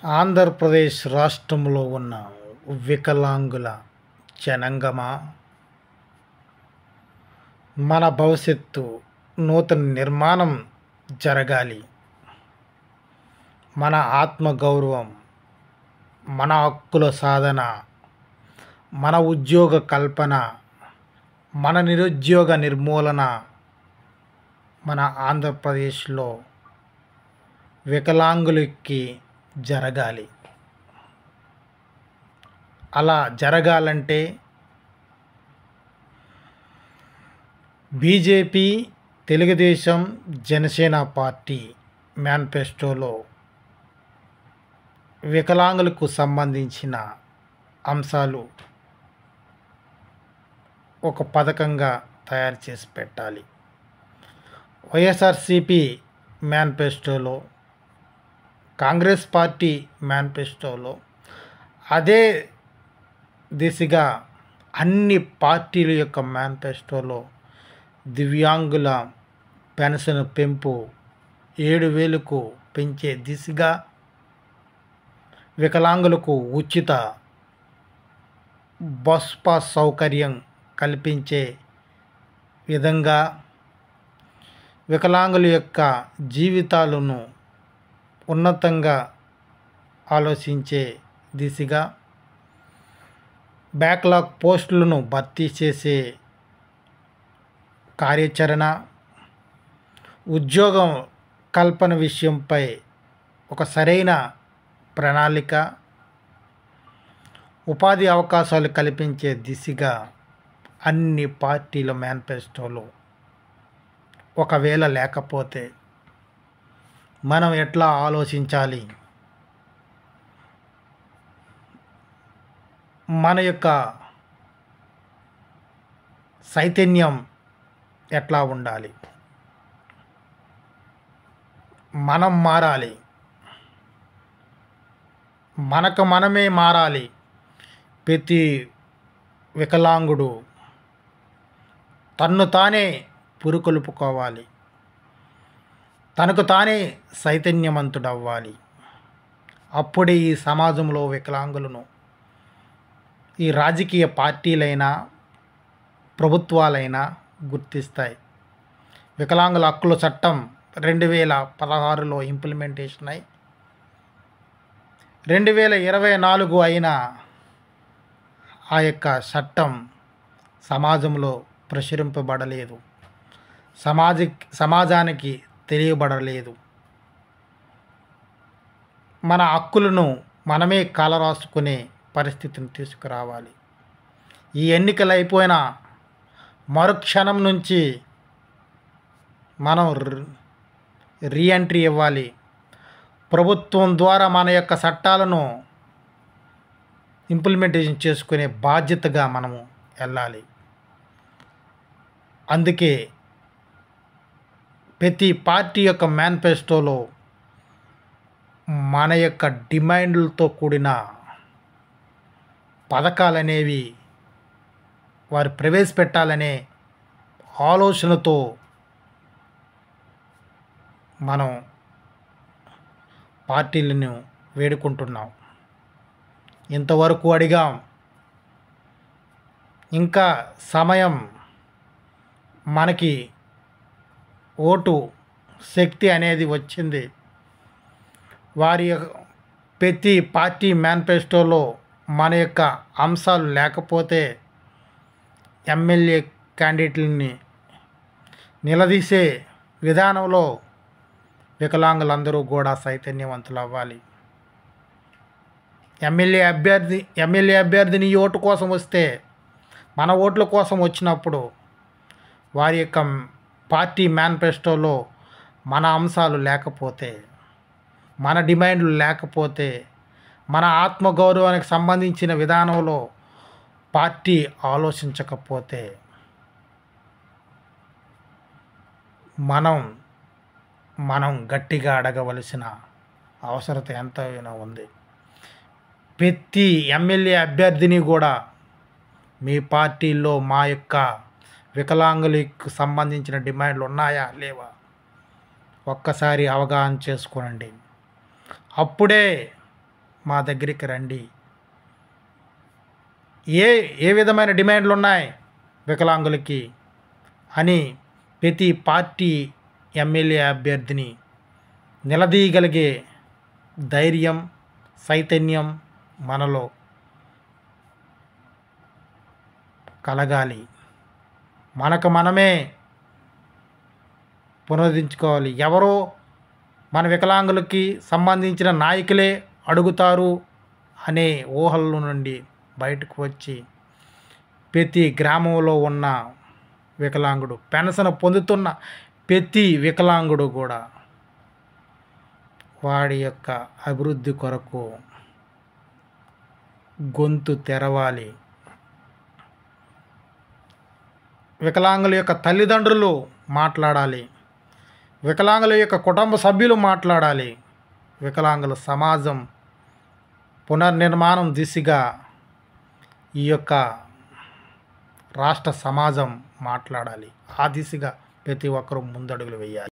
ఆంధ్రప్రదేశ్ రాష్ట్రంలో ఉన్న వికలాంగుల జనాంగమా, మన భవిష్యత్తు నూతన నిర్మాణం జరగాలి. మన ఆత్మగౌరవం, మన హక్కుల సాధన, మన ఉద్యోగ కల్పన, మన నిరుద్యోగ నిర్మూలన మన ఆంధ్రప్రదేశ్లో వికలాంగులకి జరగాలి. అలా జరగాలంటే బీజేపీ, తెలుగుదేశం, జనసేన పార్టీ మేనిఫెస్టోలో వికలాంగులకు సంబంధించిన అంశాలు ఒక పథకంగా తయారు చేసి పెట్టాలి. వైఎస్ఆర్సీపీ మేనిఫెస్టోలో, కాంగ్రెస్ పార్టీ మేనిఫెస్టోలో అదే దిశగా అన్ని పార్టీల యొక్క మేనిఫెస్టోలో దివ్యాంగుల పెన్షన్ పెంపు 7,000కు పెంచే దిశగా, వికలాంగులకు ఉచిత బస్ పాస్ సౌకర్యం కల్పించే విధంగా, వికలాంగుల యొక్క జీవితాలను ఉన్నతంగా ఆలోచించే దిశగా, బ్యాక్లాగ్ పోస్టులను భర్తీ చేసే కార్యాచరణ, ఉద్యోగం కల్పన విషయంపై ఒక సరైన ప్రణాళిక, ఉపాధి అవకాశాలు కల్పించే దిశగా అన్ని పార్టీల మేనిఫెస్టోలు ఒకవేళ లేకపోతే మనం ఎట్లా ఆలోచించాలి? మన యొక్క చైతన్యం ఎట్లా ఉండాలి? మనం మారాలి, మనకు మనమే మారాలి. ప్రతి వికలాంగుడు తన్ను తానే పురుకొల్పుకోవాలి, తనకు తానే చైతన్యవంతుడవ్వాలి. అప్పుడే ఈ సమాజంలో వికలాంగులను ఈ రాజకీయ పార్టీలైనా ప్రభుత్వాలైనా గుర్తిస్తాయి. వికలాంగుల హక్కుల చట్టం 2016లో ఇంప్లిమెంటేషన్ అయి 2024 అయినా ఆ యొక్క చట్టం సమాజంలో ప్రచురింపబడలేదు, సమాజానికి తెలియబడలేదు. మన హక్కులను మనమే కాలరాసుకునే పరిస్థితిని తీసుకురావాలి. ఈ ఎన్నికలు అయిపోయిన మరుక్షణం నుంచి మనం రీఎంట్రీ ఇవ్వాలి. ప్రభుత్వం ద్వారా మన యొక్క చట్టాలను ఇంప్లిమెంటేషన్ చేసుకునే బాధ్యతగా మనము వెళ్ళాలి. అందుకే ప్రతి పార్టీ యొక్క మేనిఫెస్టోలో మన యొక్క డిమాండ్లతో కూడిన పథకాలనేవి వారు ప్రవేశపెట్టాలనే ఆలోచనతో మనం పార్టీలను వేడుకుంటున్నాం. ఇంతవరకు అడిగాం, ఇంకా సమయం, మనకి ఓటు శక్తి అనేది వచ్చింది. వారి ప్రతి పార్టీ మేనిఫెస్టోలో మన యొక్క అంశాలు లేకపోతే ఎమ్మెల్యే క్యాండిడేట్లని నిలదీసే విధానంలో వికలాంగులందరూ కూడా చైతన్యవంతులు అవ్వాలి. ఎమ్మెల్యే అభ్యర్థిని ఈ ఓటు కోసం వస్తే, మన ఓట్ల కోసం వచ్చినప్పుడు వారి యొక్క పార్టీ మేనిఫెస్టోలో మన అంశాలు లేకపోతే, మన డిమాండ్లు లేకపోతే, మన ఆత్మగౌరవానికి సంబంధించిన విధానంలో పార్టీ ఆలోచించకపోతే మనం గట్టిగా అడగవలసిన అవసరత ఎంతైనా ఉంది. ప్రతి ఎమ్మెల్యే అభ్యర్థిని కూడా మీ పార్టీల్లో మా యొక్క వికలాంగులకు సంబంధించిన డిమాండ్లు ఉన్నాయా లేవా ఒక్కసారి అవగాహన చేసుకోనండి. అప్పుడే మా దగ్గరికి రండి. ఏ ఏ విధమైన డిమాండ్లు ఉన్నాయి వికలాంగులకి అని ప్రతి పార్టీ ఎమ్మెల్యే అభ్యర్థిని నిలదీయగలిగే ధైర్యం, చైతన్యం మనలో కలగాలి. మనకు మనమే పునరుద్ధరించుకోవాలి. ఎవరో మన వికలాంగులకి సంబంధించిన నాయకులే అడుగుతారు అనే ఊహల నుండి బయటకు వచ్చి ప్రతి గ్రామంలో ఉన్న వికలాంగుడు, పెన్షన్ పొందుతున్న ప్రతి వికలాంగుడు కూడా వాడి యొక్క అభివృద్ధి కొరకు గొంతు తెరవాలి. వికలాంగుల యొక్క తల్లిదండ్రులు మాట్లాడాలి. వికలాంగుల యొక్క కుటుంబ సభ్యులు మాట్లాడాలి. వికలాంగుల సమాజం పునర్నిర్మాణం దిశగా ఈ యొక్క రాష్ట్ర సమాజం మాట్లాడాలి. ఆ దిశగా ప్రతి ఒక్కరూ ముందడుగులు వేయాలి.